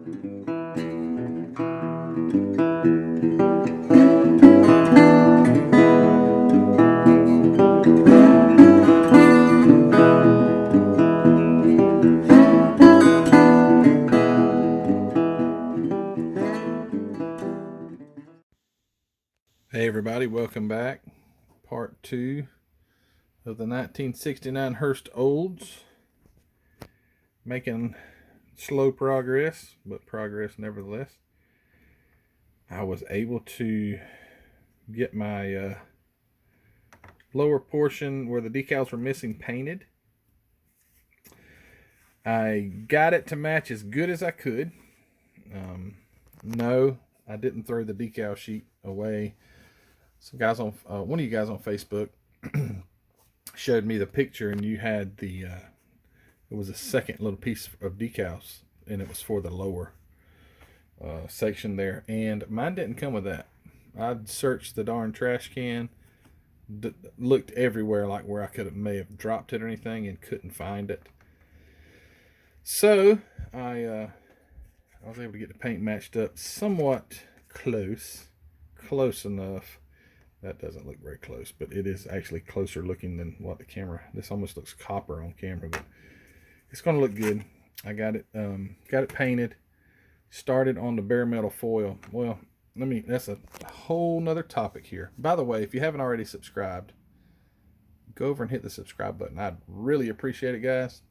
Hey everybody, welcome back. Part 2 of the 1969 Hurst Olds. Making slow progress, but progress nevertheless. I was able to get my lower portion where the decals were missing painted. I got it to match as good as I could. No, I didn't throw the decal sheet away. Some guys on one of you guys on Facebook showed me the picture, and you had the it was a second little piece of decals, and it was for the lower section there, and mine didn't come with that. I'd searched the darn trash can, looked everywhere, like where I may have dropped it or anything, and couldn't find it. So I was able to get the paint matched up somewhat close enough. That doesn't look very close, but it is actually closer looking than what the camera. This almost looks copper on camera, but it's going to look good. I got it painted. Started on the bare metal foil. Well, that's a whole nother topic here. By the way, if you haven't already subscribed, go over and hit the subscribe button. I'd really appreciate it, guys.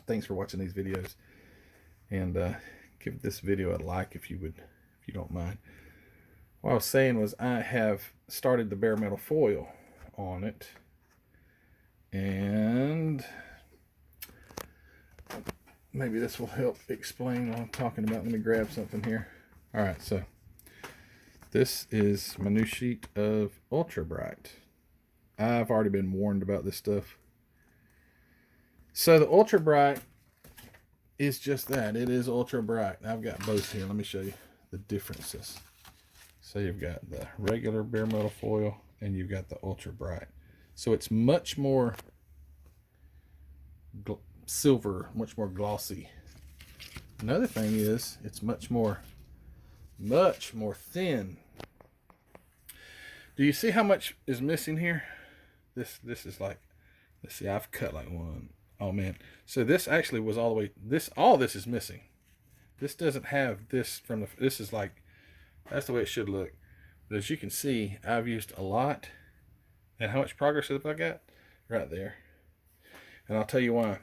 Thanks for watching these videos, and give this video a like if you don't mind. What I was saying was I have started the bare metal foil on it, and maybe this will help explain what I'm talking about. Let me grab something here. All right, so this is my new sheet of Ultra Bright. I've already been warned about this stuff. So the Ultra Bright is just that. It is Ultra Bright. I've got both here. Let me show you the differences. So you've got the regular bare metal foil and you've got the Ultra Bright. So it's much more silver, much more glossy. Another thing is it's much more thin. Do you see how much is missing here? This is like, let's see, I've cut like one. Oh man. So this actually was all the way, all this is missing. This doesn't have this this is like, that's the way it should look. But as you can see, I've used a lot. And how much progress have I got? Right there. And I'll tell you why.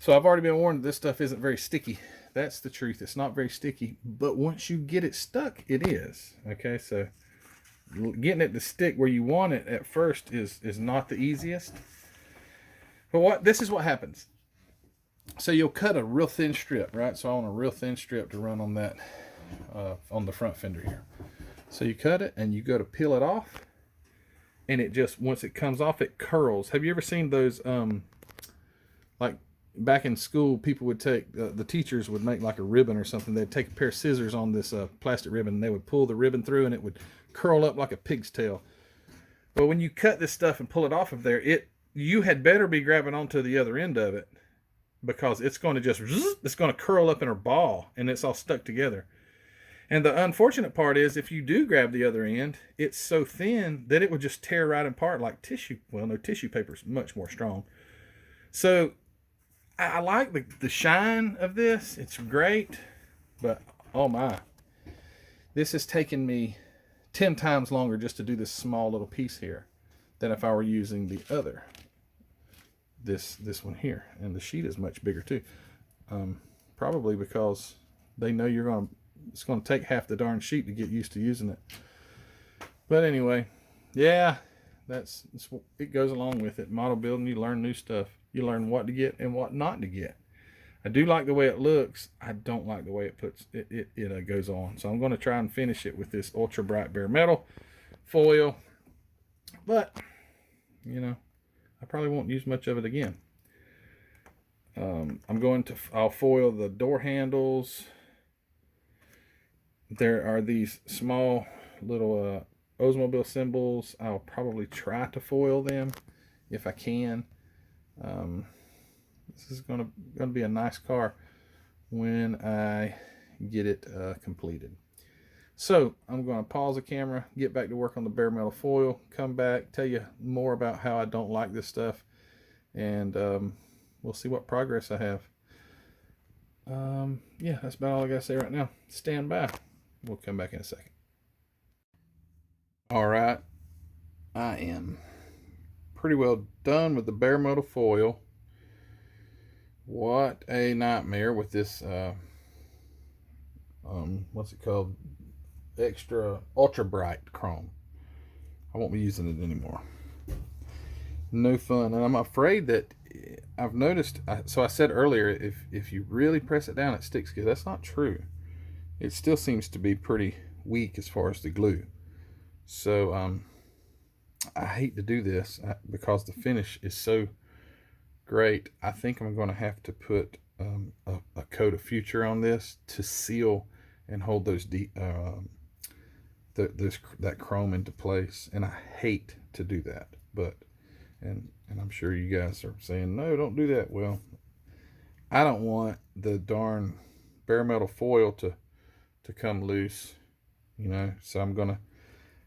So I've already been warned this stuff isn't very sticky. That's the truth. It's not very sticky. But once you get it stuck, it is. Okay, so getting it to stick where you want it at first is not the easiest. But this is what happens. So you'll cut a real thin strip, right? So I want a real thin strip to run on that, on the front fender here. So you cut it and you go to peel it off, and it just, once it comes off, it curls. Have you ever seen those, like back in school, people would take, the teachers would make like a ribbon or something. They'd take a pair of scissors on this plastic ribbon, and they would pull the ribbon through, and it would curl up like a pig's tail. But when you cut this stuff and pull it off of there, you had better be grabbing onto the other end of it, because it's going to curl up in a ball, and it's all stuck together. And the unfortunate part is, if you do grab the other end, it's so thin that it would just tear right apart like tissue. Well, no, tissue paper is much more strong. So I like the shine of this. It's great, but oh my, this has taken me 10 times longer just to do this small little piece here than if I were using the other. This one here, and the sheet is much bigger too. Probably because they know it's going to take half the darn sheet to get used to using it. But anyway, yeah, it goes along with it. Model building, you learn new stuff. You learn what to get and what not to get. I do like the way it looks. I don't like the way it goes on. So I'm going to try and finish it with this Ultra Bright bare metal foil. But I probably won't use much of it again. I'll foil the door handles. There are these small little Oldsmobile symbols. I'll probably try to foil them if I can. This is gonna be a nice car. when I get it completed. So I'm going to pause the camera, get back to work on the bare metal foil, come back, tell you more about how I don't like this stuff, and we'll see what progress I have. Yeah, that's about all I got to say right now. Stand by. We'll come back in a second. All right, I am pretty well done with the bare metal foil. What a nightmare with this, what's it called? Extra ultra bright chrome. I won't be using it anymore. No fun. And I'm afraid that I've noticed, so I said earlier, if you really press it down, it sticks good. That's not true. It still seems to be pretty weak as far as the glue. So I hate to do this because the finish is so great. I think I'm going to have to put a coat of Future on this to seal and hold those that chrome into place. And I hate to do that, but and I'm sure you guys are saying, no, don't do that. Well, I don't want the darn bare metal foil to come loose, you know. So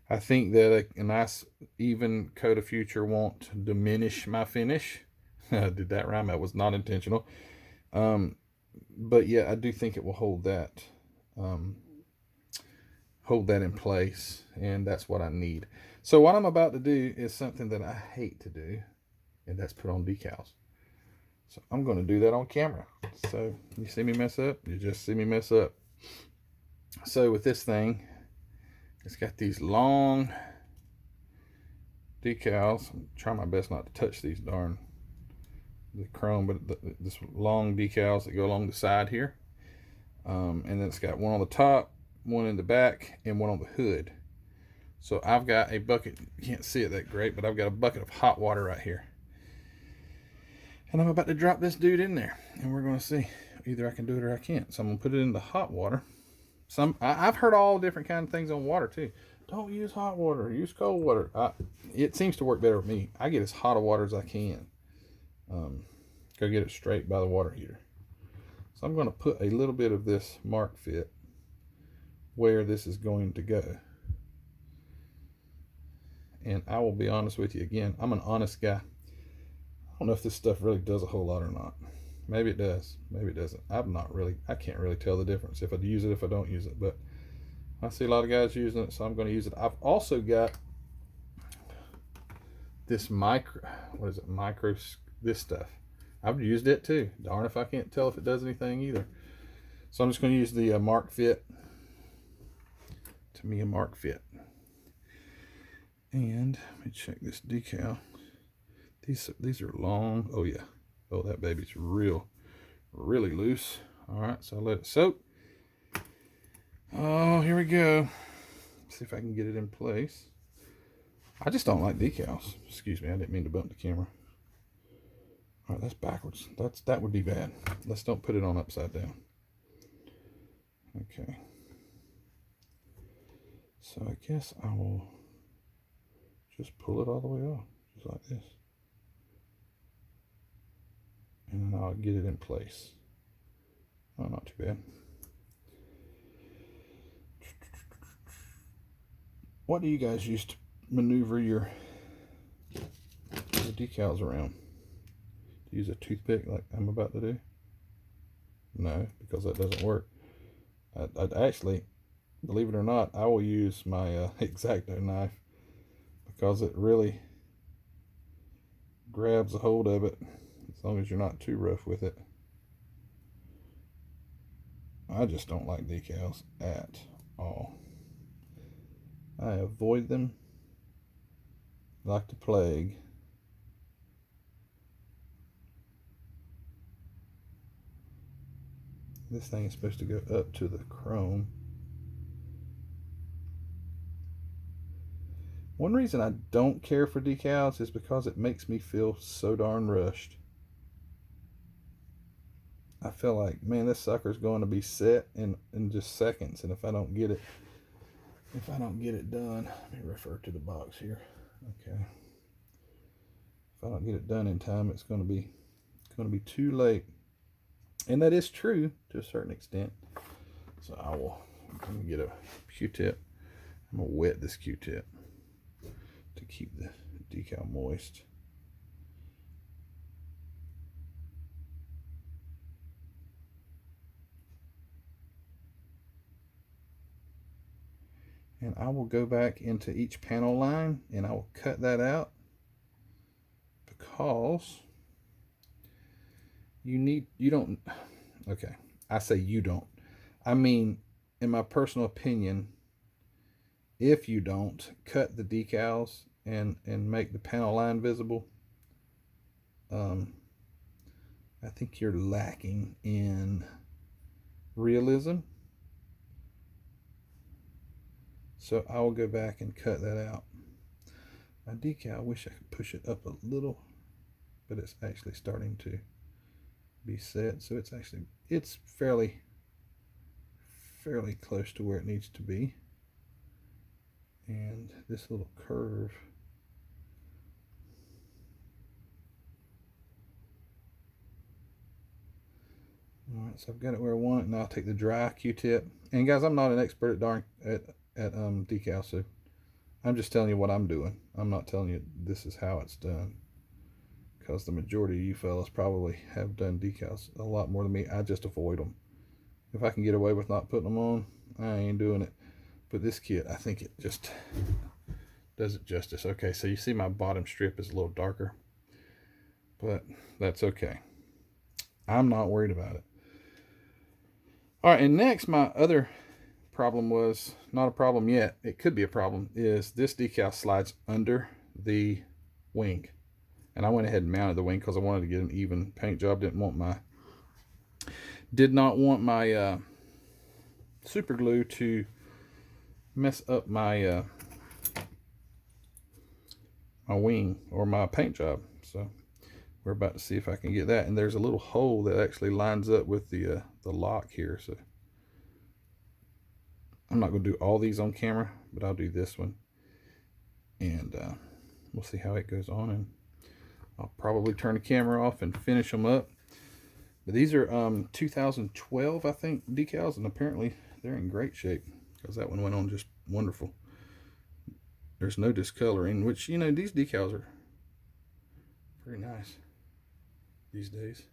I think that a nice even coat of Future won't diminish my finish. Did that rhyme? That was not intentional. But yeah, I do think it will hold that in place, and that's what I need. So what I'm about to do is something that I hate to do, and that's put on decals. So I'm going to do that on camera. So you see me mess up, you just see me mess up. So with this thing, it's got these long decals. I'm trying my best not to touch these the chrome, but this long decals that go along the side here. And then it's got one on the top, one in the back, and one on the hood. So I've got a bucket, you can't see it that great, but I've got a bucket of hot water right here. And I'm about to drop this dude in there, and we're going to see. Either I can do it or I can't. So I'm going to put it in the hot water. I've heard all different kind of things on water too. Don't use hot water, use cold water. It seems to work better with me. I get as hot of water as I can. Go get it straight by the water heater. So I'm going to put a little bit of this mark fit where this is going to go. And I will be honest with you again. I'm an honest guy. I don't know if this stuff really does a whole lot or not. Maybe it does. Maybe it doesn't. I can't really tell the difference if I use it, if I don't use it. But I see a lot of guys using it, so I'm going to use it. I've also got this this stuff. I've used it too. Darn if I can't tell if it does anything either. So I'm just going to use the Mark Fit. To me, a Mark Fit. And let me check this decal. These are long. Oh yeah. Oh, that baby's really loose. All right, so I'll let it soak. Oh, here we go. Let's see if I can get it in place. I just don't like decals. Excuse me, I didn't mean to bump the camera. All right, that's backwards. That would be bad. Let's don't put it on upside down. Okay. So I guess I will just pull it all the way off, just like this. And then I'll get it in place. Oh, not too bad. What do you guys use to maneuver your decals around? Do you use a toothpick like I'm about to do? No, because that doesn't work. I'd actually, believe it or not, I will use my X-Acto knife because it really grabs a hold of it as long as you're not too rough with it. I just don't like decals at all. I avoid them like the plague. This thing is supposed to go up to the chrome. One reason I don't care for decals is because it makes me feel so darn rushed. I feel like, man, this sucker's going to be set in just seconds, and if I don't get it done, let me refer to the box here. Okay. If I don't get it done in time, it's going to be too late. And that is true to a certain extent. So I'm gonna get a Q-tip. I'm gonna wet this Q-tip to keep the decal moist. And I will go back into each panel line and I will cut that out, because you don't, okay, I say you don't. I mean, in my personal opinion, if you don't cut the decals and make the panel line visible, I think you're lacking in realism. So I will go back and cut that out. My decal, I wish I could push it up a little, but it's actually starting to be set. So it's fairly close to where it needs to be. And this little curve, all right, so I've got it where I want it. Now I'll take the dry Q-tip. And guys, I'm not an expert at decal, so I'm just telling you what I'm doing. I'm not telling you this is how it's done, because the majority of you fellas probably have done decals a lot more than me. I just avoid them. If I can get away with not putting them on, I ain't doing it. But this kit, I think it just does it justice. Okay, so you see my bottom strip is a little darker, but that's okay. I'm not worried about it. All right, and next, my other problem was not a problem yet. It could be a problem. Is this decal slides under the wing, and I went ahead and mounted the wing because I wanted to get an even paint job. Did not want my super glue to mess up my my wing or my paint job. So we're about to see if I can get that. And there's a little hole that actually lines up with the lock here. So I'm not going to do all these on camera, but I'll do this one. And we'll see how it goes on. And I'll probably turn the camera off and finish them up. But these are 2012, I think, decals. And apparently they're in great shape, because that one went on just wonderful. There's no discoloring, which, you know, these decals are pretty nice these days.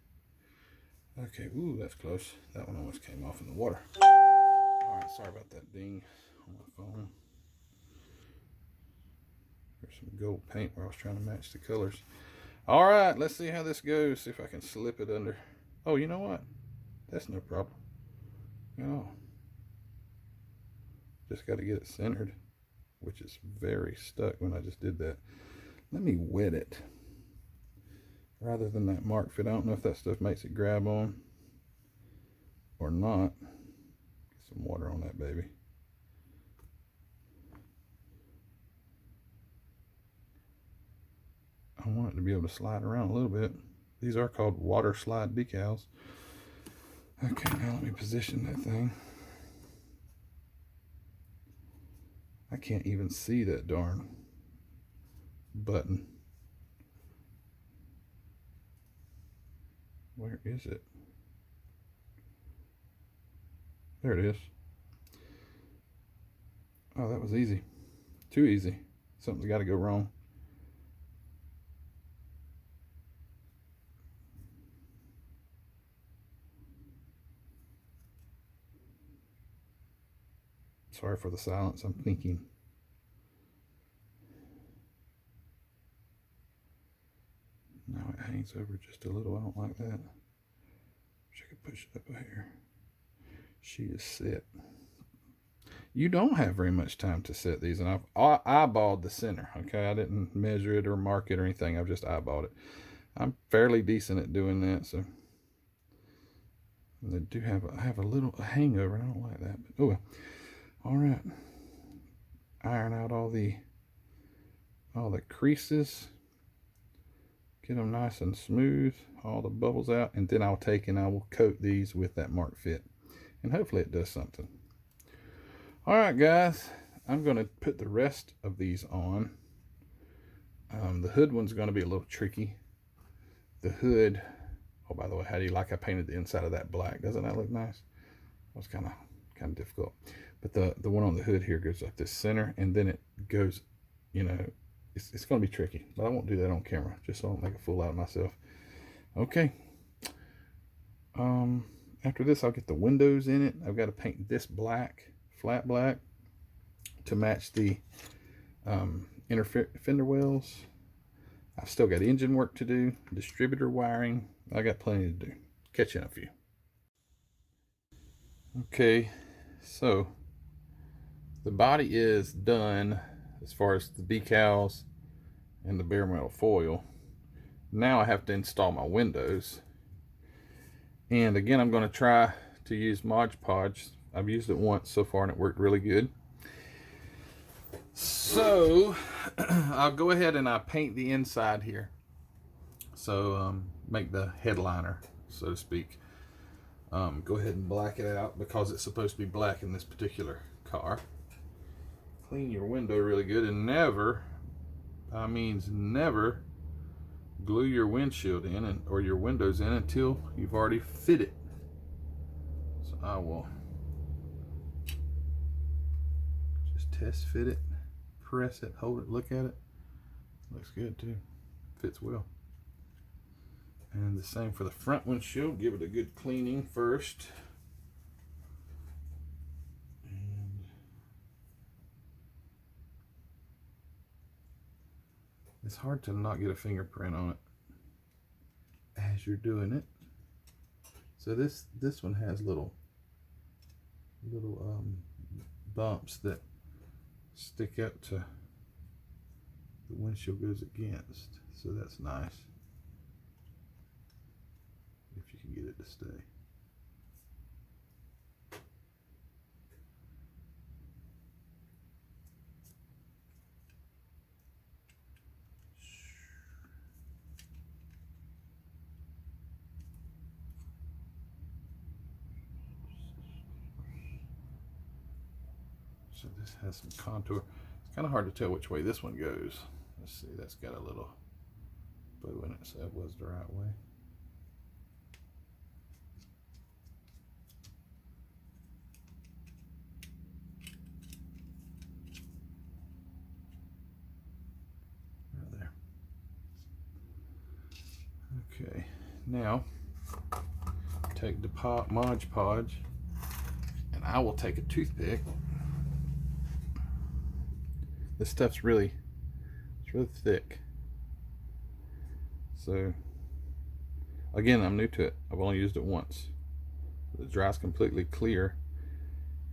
Okay, ooh, that's close. That one almost came off in the water. All right, sorry about that ding on my phone. There's some gold paint where I was trying to match the colors. All right, let's see how this goes. See if I can slip it under. Oh, you know what? That's no problem. You know, just got to get it centered, which is very stuck when I just did that. Let me wet it rather than that mark fit. I don't know if that stuff makes it grab on or not. Get some water on that baby. I want it to be able to slide around a little bit. These are called water slide decals. Okay, now let me position that thing. I can't even see that darn button. Where is it? There it is. Oh, that was easy. Too easy. Something's got to go wrong. Sorry for the silence. I'm thinking. Now it hangs over just a little. I don't like that. Wish I could push it up here. She is set. You don't have very much time to set these, and I've eyeballed the center. Okay, I didn't measure it or mark it or anything. I've just eyeballed it. I'm fairly decent at doing that, so. And they do have a little hangover. I don't like that. But, oh, all right. Iron out all the creases. Get them nice and smooth. All the bubbles out, and then I'll take and I will coat these with that mark fit, and hopefully it does something. All right, guys, I'm going to put the rest of these on. The hood one's going to be a little tricky. The hood Oh, by the way, how do you like I painted the inside of that black? Doesn't that look nice? It was kind of difficult. But the one on the hood here goes up this center, and then it goes, you know, it's going to be tricky. But I won't do that on camera, just so I don't make a fool out of myself. Okay. After this, I'll get the windows in it. I've got to paint this black, flat black, to match the inner fender wells. I've still got engine work to do, distributor wiring. I got plenty to do. Catch you in a few. Okay, so the body is done as far as the decals and the bare metal foil. Now I have to install my windows. And again, I'm going to try to use Mod Podge. I've used it once so far and it worked really good. So I'll go ahead and I paint the inside here. So make the headliner, so to speak. Go ahead and black it out because it's supposed to be black in this particular car. Clean your window really good, and never, I mean never, glue your windshield in or your windows in until you've already fit it. So I will just test fit it, press it, hold it, look at it. Looks good too, fits well. And the same for the front windshield. Give it a good cleaning first. And it's hard to not get a fingerprint on it as you're doing it. So this one has little bumps that stick up to the windshield goes against. So that's nice. If you can get it to stay. So this has some contour. It's kind of hard to tell which way this one goes. Let's see, that's got a little bow in it, so that was the right way. Okay, now take the Mod Podge, and I will take a toothpick. This stuff's it's really thick. So again, I'm new to it. I've only used it once. It dries completely clear,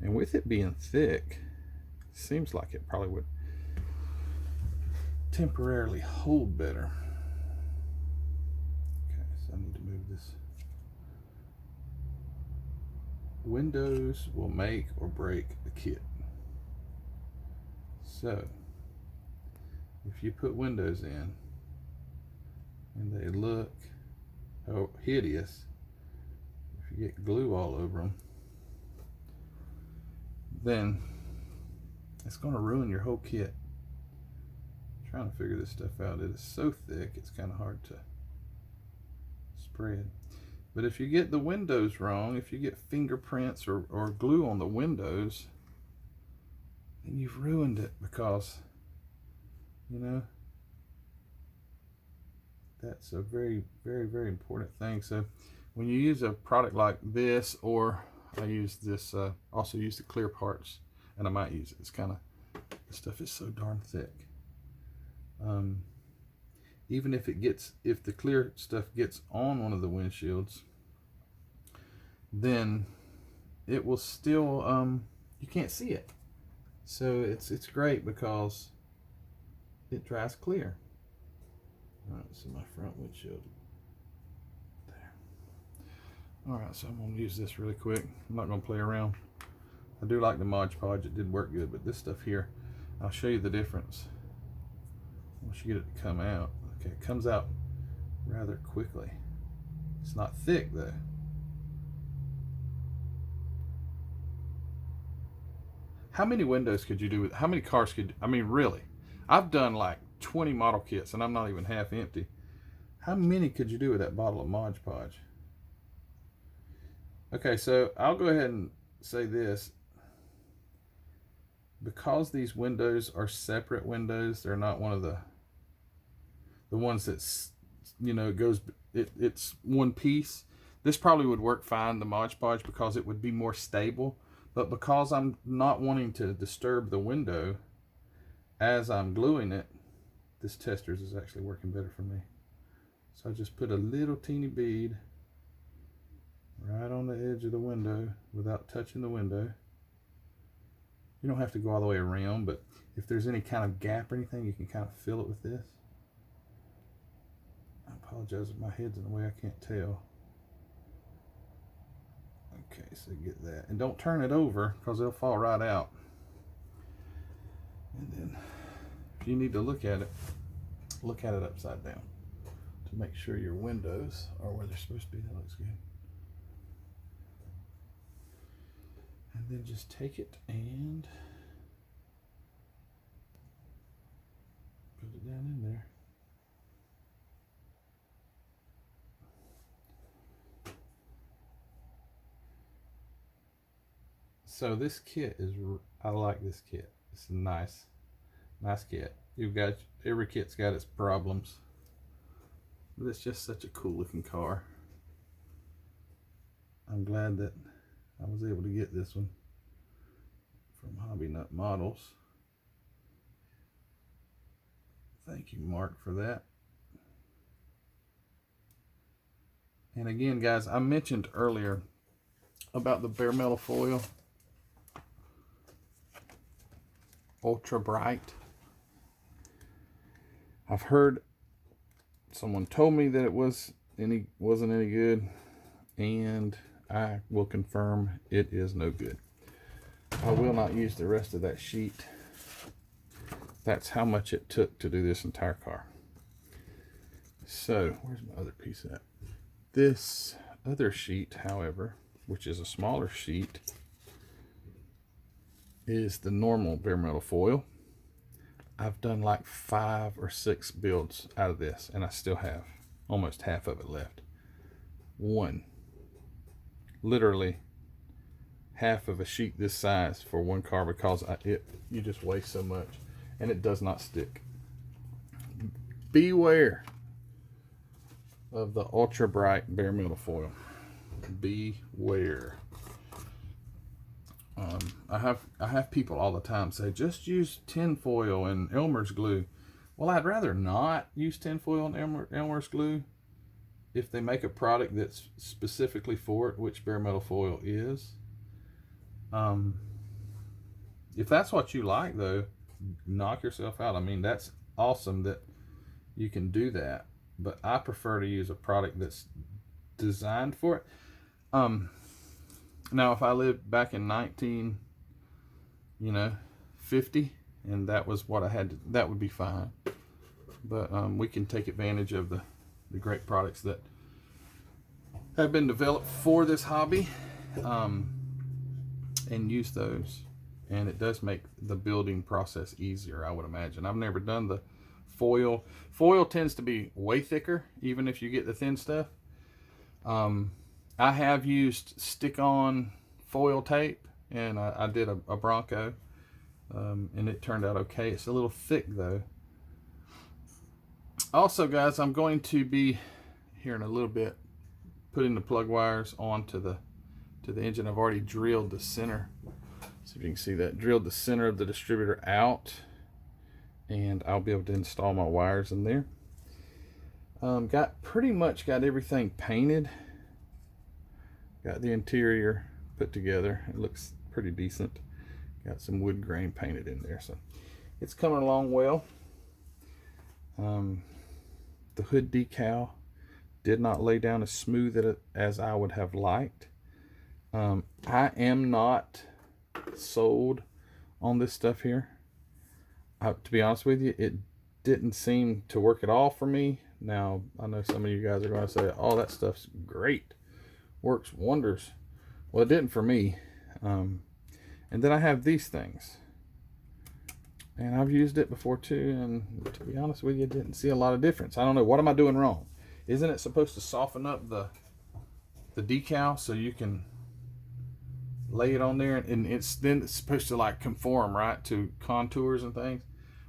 and with it being thick, it seems like it probably would temporarily hold better. I need to move this. Windows will make or break a kit. So if you put windows in and they look hideous, if you get glue all over them, then it's going to ruin your whole kit. I'm trying to figure this stuff out. It is so thick, it's kind of hard to spread. But if you get the windows wrong, if you get fingerprints or glue on the windows, then you've ruined it, because you know that's a very, very, very important thing. So when you use a product like this, or I use this, also use the clear parts, and I might use it. It's kind of, this stuff is so darn thick. Even if if the clear stuff gets on one of the windshields, then it will still, you can't see it. So it's great because it dries clear. All right, so my front windshield there. All right, so I'm gonna use this really quick. I'm not gonna play around. I do like the Mod Podge, it did work good, but this stuff here, I'll show you the difference once you get it to come out. Okay, it comes out rather quickly. It's not thick though. How many windows could you do with, how many cars could, I mean really, I've done like 20 model kits and I'm not even half empty. How many could you do with that bottle of Mod Podge? Okay, so I'll go ahead and say this. Because these windows are separate windows, they're not one of the ones that's, you know, it's one piece. This probably would work fine, the Mod Podge, because it would be more stable. But because I'm not wanting to disturb the window as I'm gluing it, this testers is actually working better for me. So I just put a little teeny bead right on the edge of the window without touching the window. You don't have to go all the way around, but if there's any kind of gap or anything, you can kind of fill it with this. I apologize if my head's in the way, I can't tell. Okay, so get that. And don't turn it over because it'll fall right out. And then if you need to look at it upside down to make sure your windows are where they're supposed to be. That looks good. And then just take it and put it down in there. So this kit is, I like this kit. It's a nice kit. Every kit's got its problems, but it's just such a cool looking car. I'm glad that I was able to get this one from Hobby Nut Models. Thank you, Mark, for that. And again, guys, I mentioned earlier about the bare metal foil, ultra bright. I've heard, someone told me that it wasn't any good, and I will confirm it is no good. I will not use the rest of that sheet. That's how much it took to do this entire car. So where's my other piece at? This other sheet, however, which is a smaller sheet, is the normal bare metal foil. I've done like 5 or 6 builds out of this, and I still have almost half of it left. Literally half of a sheet this size for one car, because you just waste so much, and it does not stick. Beware of the ultra bright bare metal foil. Beware. I have people all the time say, just use tin foil and Elmer's glue. Well, I'd rather not use tin foil and Elmer's glue if they make a product that's specifically for it, which bare metal foil is. If that's what you like, though, knock yourself out. I mean, that's awesome that you can do that, but I prefer to use a product that's designed for it. Now, if I lived back in 1950, and that was what I had to, that would be fine. But we can take advantage of the great products that have been developed for this hobby, and use those. And it does make the building process easier, I would imagine. I've never done the foil. Foil tends to be way thicker, even if you get the thin stuff. I have used stick-on foil tape, and I did a Bronco, and it turned out okay. It's a little thick, though. Also, guys, I'm going to be, here in a little bit, putting the plug wires onto the engine. I've already drilled the center. See if you can see that. Drilled the center of the distributor out, and I'll be able to install my wires in there. Pretty much got everything painted. Got the interior put together. It looks pretty decent. Got some wood grain painted in there, so it's coming along well. The hood decal did not lay down as smooth as I would have liked. I am not sold on this stuff here. To be honest with you, it didn't seem to work at all for me. Now, I know some of you guys are going to say, oh, that stuff's great, works wonders. Well, it didn't for me. And then I have these things, and I've used it before too, and to be honest with you, didn't see a lot of difference. I don't know, what am I doing wrong? Isn't it supposed to soften up the decal so you can lay it on there, and it's supposed to like conform right to contours and things.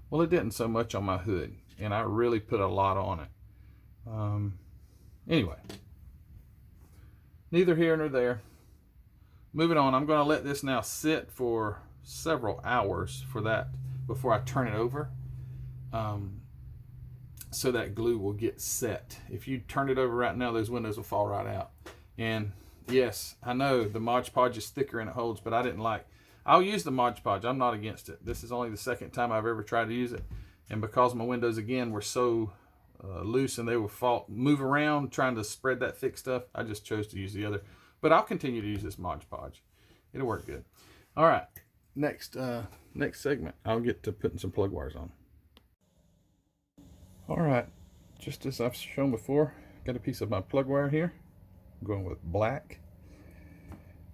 Well, it didn't so much on my hood, and I really put a lot on it. Anyway, neither here nor there. Moving on, I'm going to let this now sit for several hours for that before I turn it over, so that glue will get set. If you turn it over right now, those windows will fall right out. And yes, I know the Mod Podge is thicker and it holds, but I'll use the Mod Podge. I'm not against it. This is only the second time I've ever tried to use it. And because my windows, again, were so loose and they would move around trying to spread that thick stuff, I just chose to use the other. But I'll continue to use this Mod Podge. It'll work good. All right, next segment, I'll get to putting some plug wires on. All right, just as I've shown before, got a piece of my plug wire here. I'm going with black,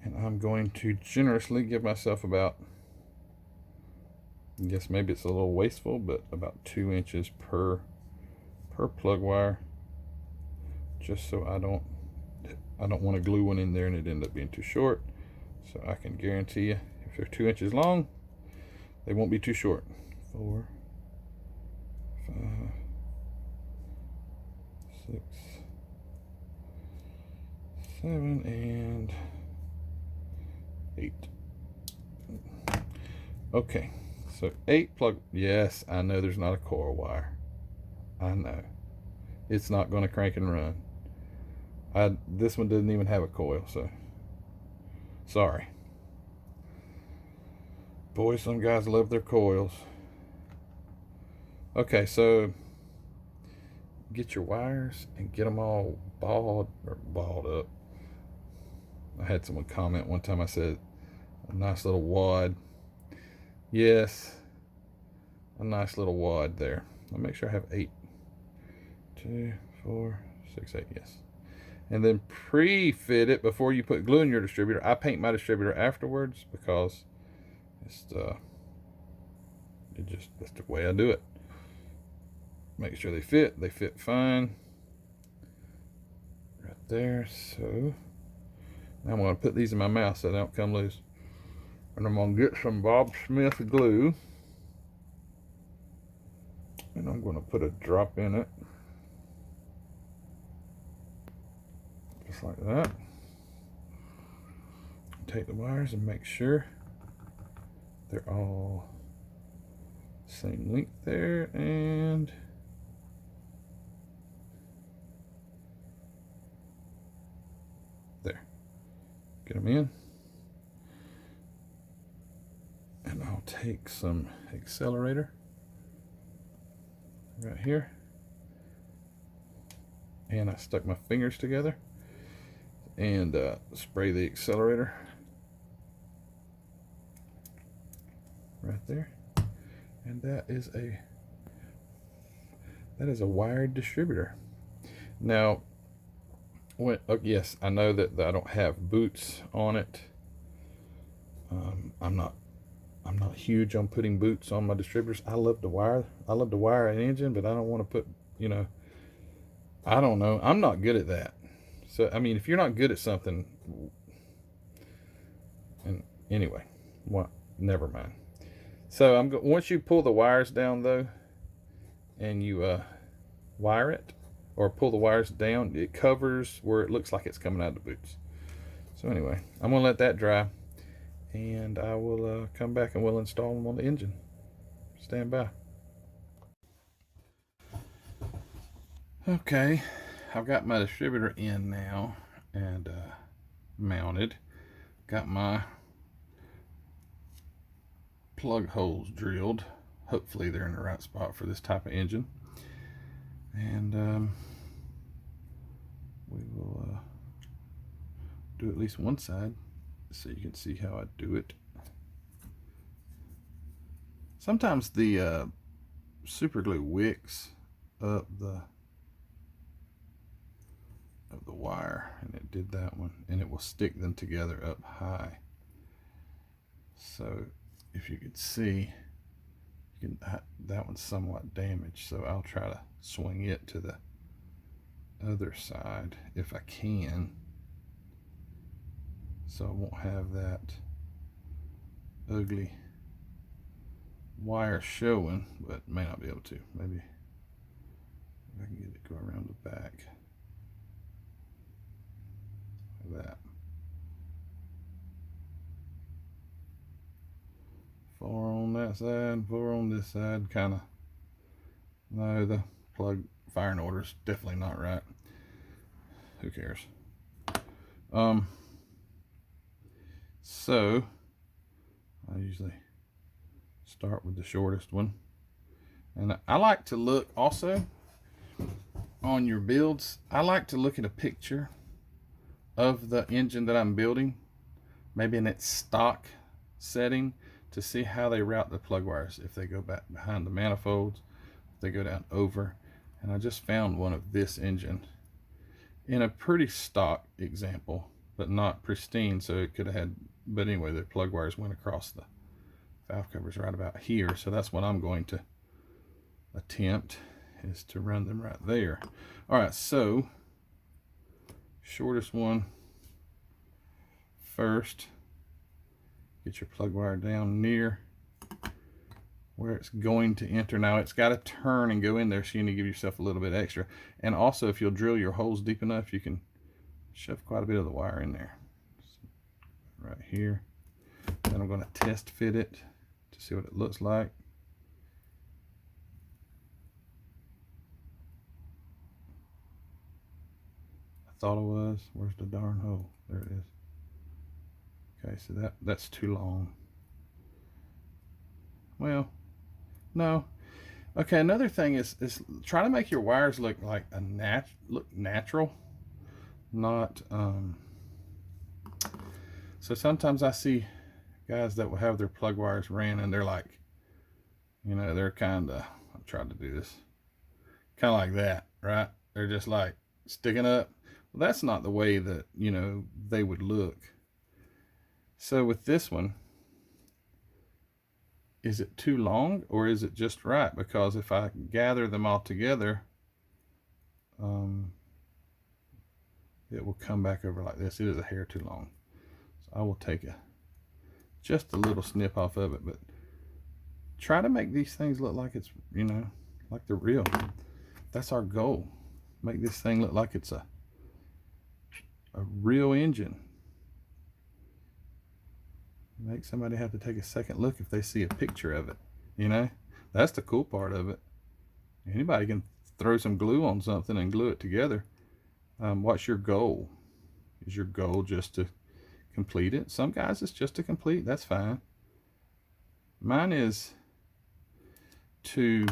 and I'm going to generously give myself about, I guess maybe it's a little wasteful, but about 2 inches per plug wire, just so I don't want to glue one in there and it end up being too short. So I can guarantee you, if they're 2 inches long, they won't be too short. 4, 5, 6, 7, and 8. Okay, so 8 plug. Yes, I know there's not a coil wire. I know. It's not going to crank and run. This one doesn't even have a coil, so sorry. Boy, some guys love their coils. Okay, so get your wires and get them all balled up. I had someone comment one time, I said, a nice little wad. Yes, a nice little wad there. I'll make sure I have 8. 2, 4, 6, 8, yes. And then pre-fit it before you put glue in your distributor. I paint my distributor afterwards because it's that's the way I do it. Make sure they fit fine. Right there. So now I'm going to put these in my mouth so they don't come loose. And I'm going to get some Bob Smith glue. And I'm going to put a drop in it. Just like that. Take the wires and make sure they're all same length there, and there. Get them in. And I'll take some accelerator right here. And I stuck my fingers together and spray the accelerator right there. And that is a wired distributor. Now, yes, I know that I don't have boots on it. I'm not huge on putting boots on my distributors. I love to wire an engine, but I don't want to put, I don't know. I'm not good at that. So, I mean, if you're not good at something, and anyway, well, never mind. So once you pull the wires down though, and you wire it, or pull the wires down, it covers where it looks like it's coming out of the boots. So anyway, I'm gonna let that dry, and I will come back and we'll install them on the engine. Stand by. Okay, I've got my distributor in now and mounted. Got my plug holes drilled. Hopefully they're in the right spot for this type of engine. And we will do at least one side so you can see how I do it. Sometimes the super glue wicks up the wire, and it did that one, and it will stick them together up high. So if you could see, that one's somewhat damaged, so I'll try to swing it to the other side if I can. so I won't have that ugly wire showing, but may not be able to. Maybe if I can get it to go around the back like that. 4 on that side, 4 on this side. Kind of, no, the plug firing order is definitely not right. Who cares? So I usually start with the shortest one, and I like to look also on your builds. I like to look at a picture of the engine that I'm building, maybe in its stock setting, to see how they route the plug wires, if they go back behind the manifolds, if they go down over. And I just found one of this engine in a pretty stock example, but not pristine, so it could have had, but anyway, the plug wires went across the valve covers right about here. So that's what I'm going to attempt, is to run them right there. All right, so shortest one first. Get your plug wire down near where it's going to enter. Now it's got to turn and go in there, so you need to give yourself a little bit extra. And also, if you'll drill your holes deep enough, you can shove quite a bit of the wire in there. So right here. Then I'm going to test fit it to see what it looks like. I thought it was. Where's the darn hole? There it is. Okay, so that's too long. Well, no. Okay, another thing is try to make your wires look like look natural, not so sometimes I see guys that will have their plug wires ran and they're like, you know, they're kind of, I'm trying to do this kind of like that, right? They're just like sticking up. Well, that's not the way that, you know, they would look. So with this one, is it too long or is it just right? Because if I gather them all together, it will come back over like this. It is a hair too long. So I will take just a little snip off of it, but try to make these things look like it's, you know, like they're real. That's our goal. Make this thing look like it's a real engine. Make somebody have to take a second look if they see a picture of it. You know, that's the cool part of it. Anybody can throw some glue on something and glue it together. What's your goal? Is your goal just to complete it? Some guys it's just to complete. That's fine. Mine is to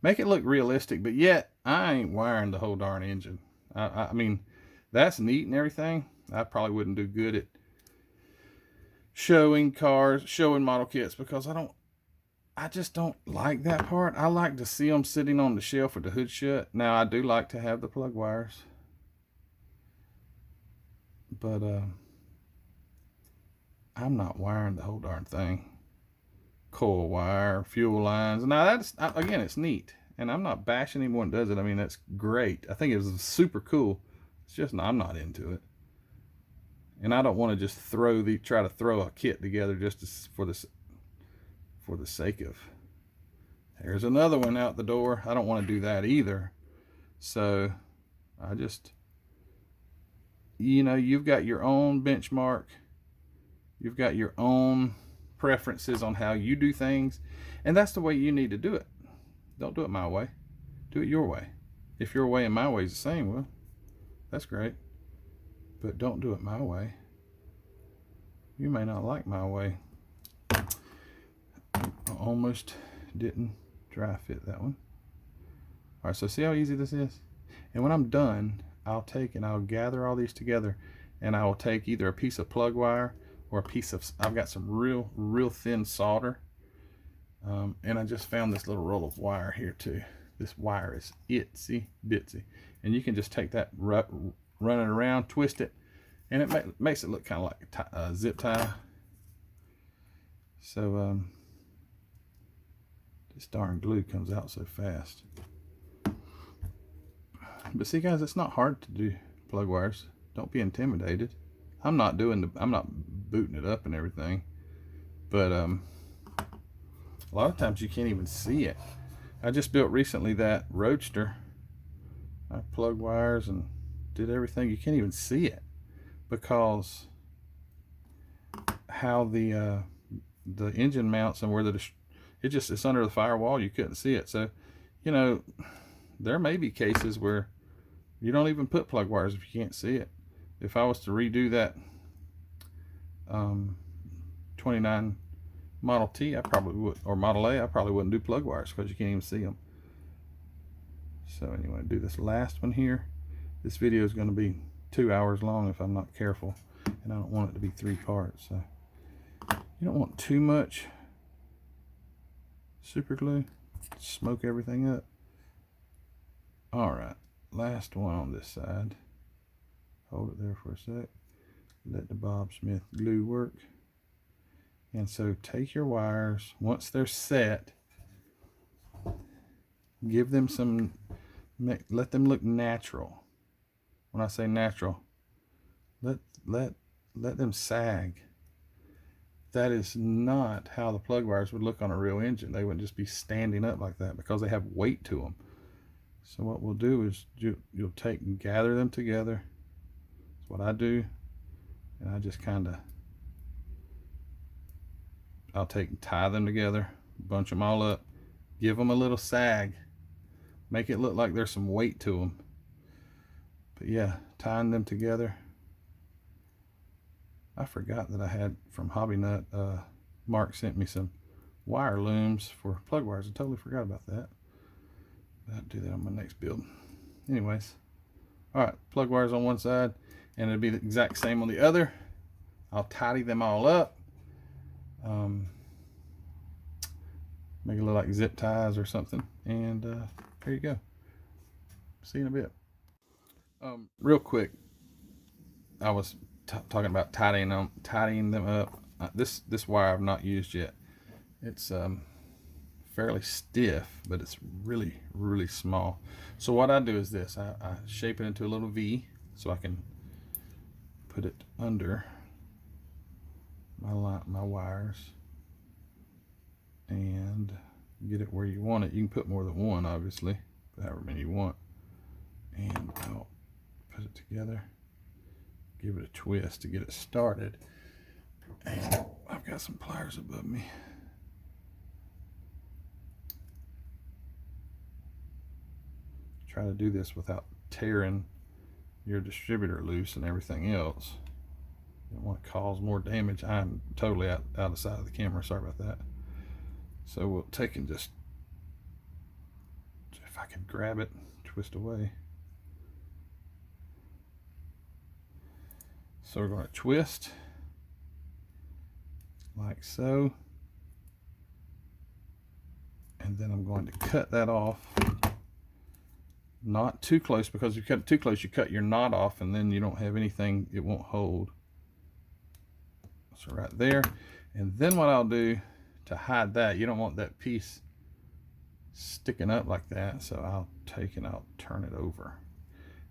make it look realistic, but yet I ain't wiring the whole darn engine. I mean, that's neat and everything. I probably wouldn't do good at showing cars, showing model kits, because I just don't like that part. I like to see them sitting on the shelf with the hood shut. Now I do like to have the plug wires, but I'm not wiring the whole darn thing. Coil wire, fuel lines. Now that's, again, it's neat, and I'm not bashing anyone that does it. I mean, that's great. I think it was super cool. It's just I'm not into it. And I don't want to just try to throw a kit together just for the sake of. There's another one out the door. I don't want to do that either. So I just, you know, you've got your own benchmark. You've got your own preferences on how you do things, and that's the way you need to do it. Don't do it my way. Do it your way. If your way and my way is the same, well, that's great. But don't do it my way. You may not like my way. I almost didn't dry fit that one. All right, so see how easy this is? And when I'm done, I'll take and I'll gather all these together, and I will take either a piece of plug wire or a piece of, I've got some real thin solder. And I just found this little roll of wire here too. This wire is itsy bitsy. And you can just take that, run it around, twist it, and it makes it look kind of like a zip tie. So this darn glue comes out so fast. But see guys, it's not hard to do plug wires. Don't be intimidated. I'm not booting it up and everything, but a lot of times you can't even see it. I just built recently that Roadster. I plugged wires and did everything. You can't even see it because how the engine mounts and where it's under the firewall. You couldn't see it. So, you know, there may be cases where you don't even put plug wires if you can't see it. If I was to redo that 29 Model T, I probably would, or Model A, I probably wouldn't do plug wires because you can't even see them. So anyway, do this last one here. This video is going to be 2 hours long if I'm not careful, and I don't want it to be 3 parts. So you don't want too much super glue, smoke everything up. All right, last one on this side. Hold it there for a sec. Let the Bob Smith glue work. And so take your wires, once they're set, give them some, let them look natural. When I say natural, let them sag. That is not how the plug wires would look on a real engine. They wouldn't just be standing up like that because they have weight to them. So what we'll do is you'll take and gather them together. That's what I do. And I just kind of, I'll take and tie them together, bunch them all up, give them a little sag, make it look like there's some weight to them. But yeah, tying them together. I forgot that I had from Hobby Nut, Mark sent me some wire looms for plug wires. I totally forgot about that. I'll do that on my next build. Anyways, all right, plug wires on one side, and it'll be the exact same on the other. I'll tidy them all up. Make it look like zip ties or something, and there you go. See you in a bit. Real quick, I was talking about tidying them up. This wire I've not used yet. It's fairly stiff, but it's really small. So what I do is this: I shape it into a little V so I can put it under my wires and get it where you want it. You can put more than one, obviously, however many you want. And I'll put it together, give it a twist to get it started. And I've got some pliers above me. Try to do this without tearing your distributor loose and everything else. You don't want to cause more damage. I'm totally out of sight of the camera. Sorry about that. So we'll take and just, if I can grab it, twist away. So we're going to twist like so. And then I'm going to cut that off. Not too close, because if you cut it too close, you cut your knot off and then you don't have anything, it won't hold. So right there. And then what I'll do to hide that, you don't want that piece sticking up like that, so I'll take and I'll turn it over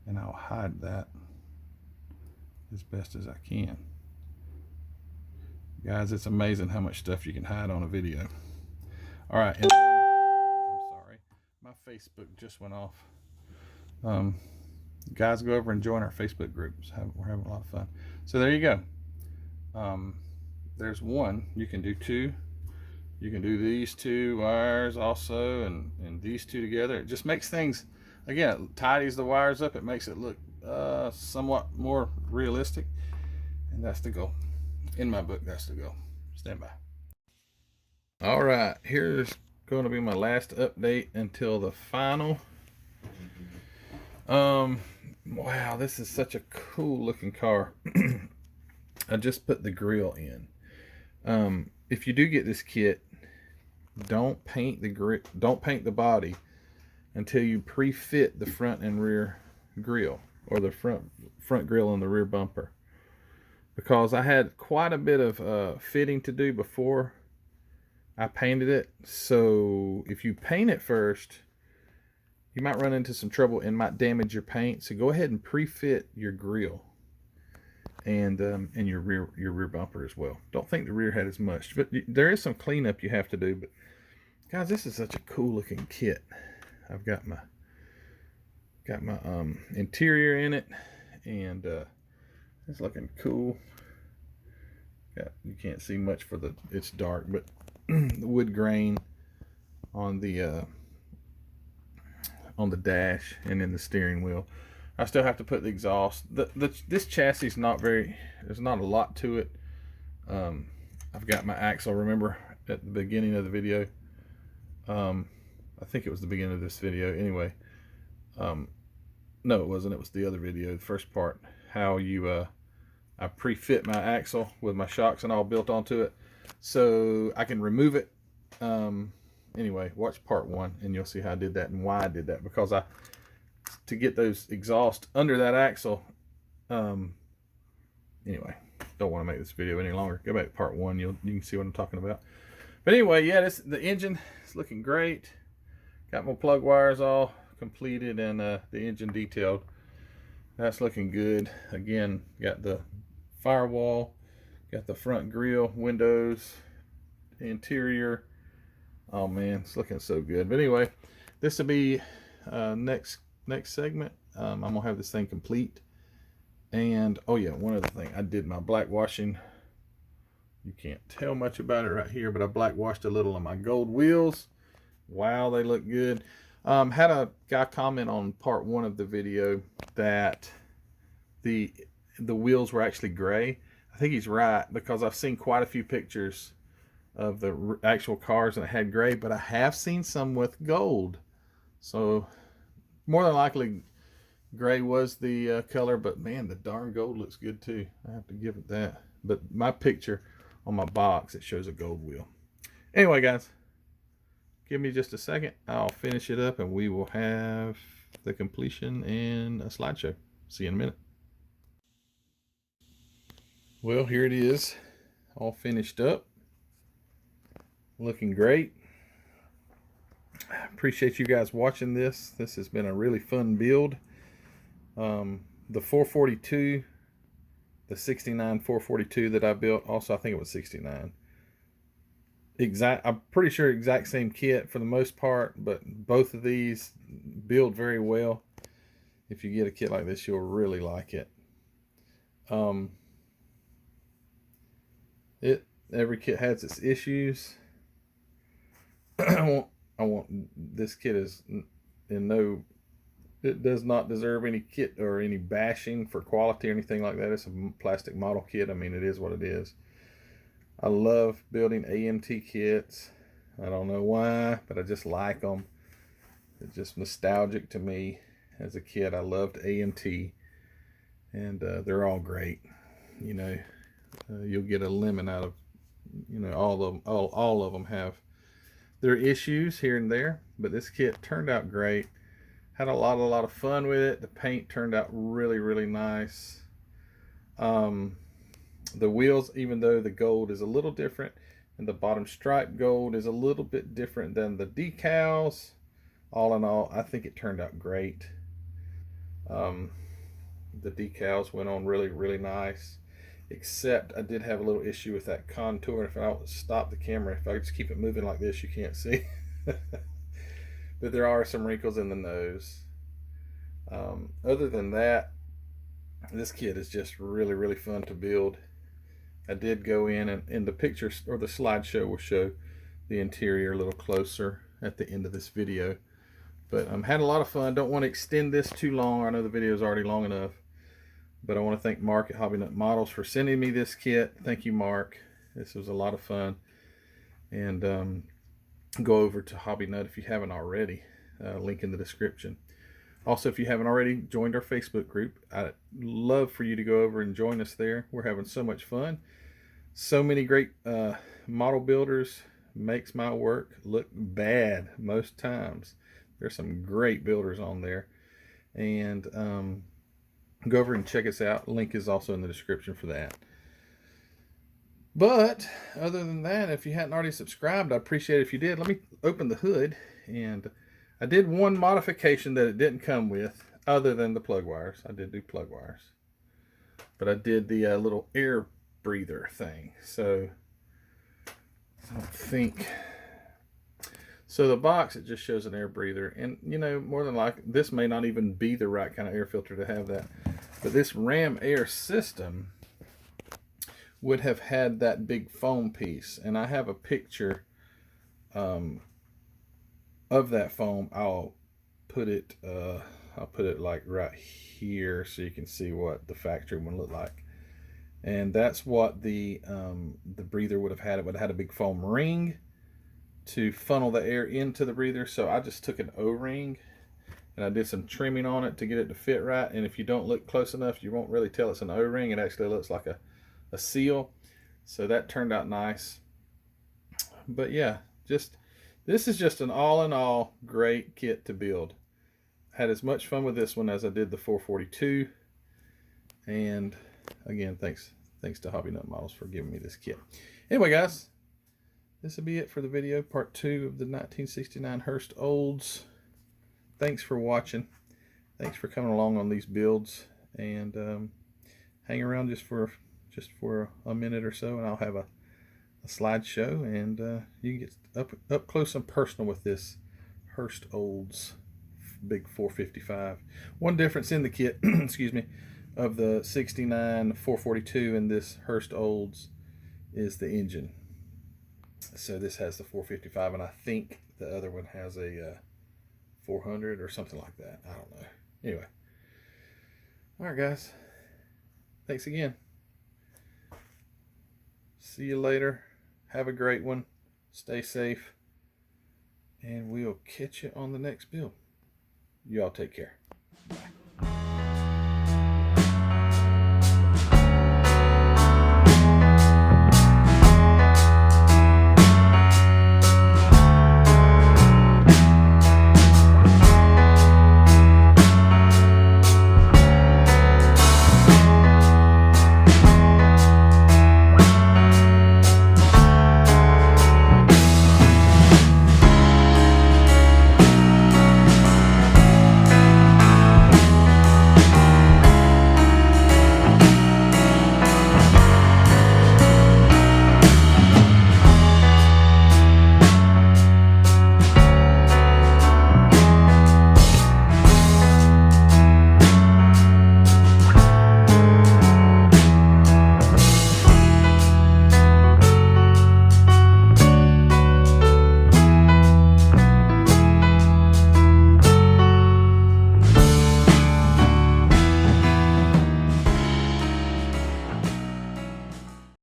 and I'll hide that as best as I can. Guys, it's amazing how much stuff you can hide on a video. All right, and then, I'm sorry, my Facebook just went off. Guys, go over and join our Facebook groups. We're having a lot of fun. So there you go. There's one. You can do two. You can do these two wires also, and these two together. It just makes things, again, it tidies the wires up. It makes it look somewhat more realistic, and that's the goal. In my book, that's the goal. Stand by. All right, here's going to be my last update until the final. Wow, this is such a cool looking car. I just put the grill in. If you do get this kit, don't paint the body until you pre-fit the front and rear grill, or the front grill and the rear bumper, because I had quite a bit of fitting to do before I painted it. So if you paint it first, you might run into some trouble and might damage your paint. So go ahead and pre-fit your grill. and your rear bumper as well. Don't think the rear had as much, but there is some cleanup you have to do. But guys, this is such a cool looking kit. I've got my interior in it, and it's looking cool. You can't see much for it's dark, but the wood grain on the dash and in the steering wheel. I still have to put the exhaust. This chassis is not there's not a lot to it. I've got my axle, remember at the beginning of the video, I think it was the beginning of this video anyway. No, it wasn't, it was the other video, the first part, how you I pre-fit my axle with my shocks and all built onto it so I can remove it. Anyway, watch part 1 and you'll see how I did that and why I did that, because to get those exhaust under that axle. Anyway, don't want to make this video any longer. Go back to part 1, you can see what I'm talking about. But anyway, yeah, the engine is looking great. Got my plug wires all completed and the engine detailed. That's looking good. Again, got the firewall, got the front grille, windows, interior. Oh man, it's looking so good. But anyway, this will be next segment. I'm gonna have this thing complete. And oh yeah, one other thing, I did my black washing. You can't tell much about it right here, but I black washed a little on my gold wheels. Wow, they look good. Had a guy comment on part 1 of the video that the wheels were actually gray. I think he's right, because I've seen quite a few pictures of the actual cars that had gray, but I have seen some with gold. So more than likely gray was the color, but man, the darn gold looks good too. I have to give it that. But my picture on my box, it shows a gold wheel. Anyway, guys, give me just a second. I'll finish it up and we will have the completion and a slideshow. See you in a minute. Well, here it is, all finished up. Looking great. Appreciate you guys watching this. This has been a really fun build. The 442, the 69 442 that I built, also I think it was 69. I'm pretty sure exact same kit for the most part, but both of these build very well. If you get a kit like this, you'll really like it. Every kit has its issues. This kit is it does not deserve any kit or any bashing for quality or anything like that. It's a plastic model kit. I mean, it is what it is. I love building AMT kits. I don't know why, but I just like them. It's just nostalgic to me. As a kid, I loved AMT, and they're all great. You know, you'll get a lemon out of, you know, all of them have their issues here and there, but this kit turned out great. Had a lot of fun with it. The paint turned out really, really nice. The wheels, even though the gold is a little different and the bottom stripe gold is a little bit different than the decals, all in all, I think it turned out great. The decals went on really, really nice, except I did have a little issue with that contour. If I would stop the camera, if I just keep it moving like this, you can't see. But there are some wrinkles in the nose. Other than that, this kit is just really, really fun to build. I did go in, and in the pictures, or the slideshow will show the interior a little closer at the end of this video. But had a lot of fun. Don't want to extend this too long. I know the video is already long enough. But I want to thank Mark at Hobby Nut Models for sending me this kit. Thank you, Mark. This was a lot of fun. And go over to Hobby Nut if you haven't already. Link in the description. Also, if you haven't already joined our Facebook group, I'd love for you to go over and join us there. We're having so much fun. So many great model builders. Makes my work look bad most times. There's some great builders on there. And go over and check us out. Link is also in the description for that. But other than that, if you hadn't already subscribed, I'd appreciate it if you did. Let me open the hood. And I did one modification that it didn't come with, other than the plug wires. I did do plug wires. but I did the little air breather thing. So I don't think. So the box, it just shows an air breather. And, you know, more than likely, this may not even be the right kind of air filter to have that. But this Ram Air system would have had that big foam piece. And I have a picture of that foam. I'll put it like right here so you can see what the factory one looked like. And that's what the breather would have had. It would have had a big foam ring to funnel the air into the breather. So I just took an O-ring and I did some trimming on it to get it to fit right. And if you don't look close enough, you won't really tell it's an O-ring. It actually looks like a seal. So that turned out nice. But yeah, this is just an all in all great kit to build. Had as much fun with this one as I did the 442. And again, thanks to Hobby Nut Models for giving me this kit. Anyway, guys, this will be it for the video, part 2 of the 1969 Hurst Olds. Thanks for watching. Thanks for coming along on these builds, and hang around just for a minute or so, and I'll have a slideshow, and you can get up close and personal with this Hurst Olds big 455. One difference in the kit, excuse me, of the 69 442 and this Hurst Olds is the engine. So this has the 455, and I think the other one has a 400 or something like that. I don't know. Anyway. All right, guys. Thanks again. See you later. Have a great one. Stay safe. And we'll catch you on the next build. Y'all take care. Bye.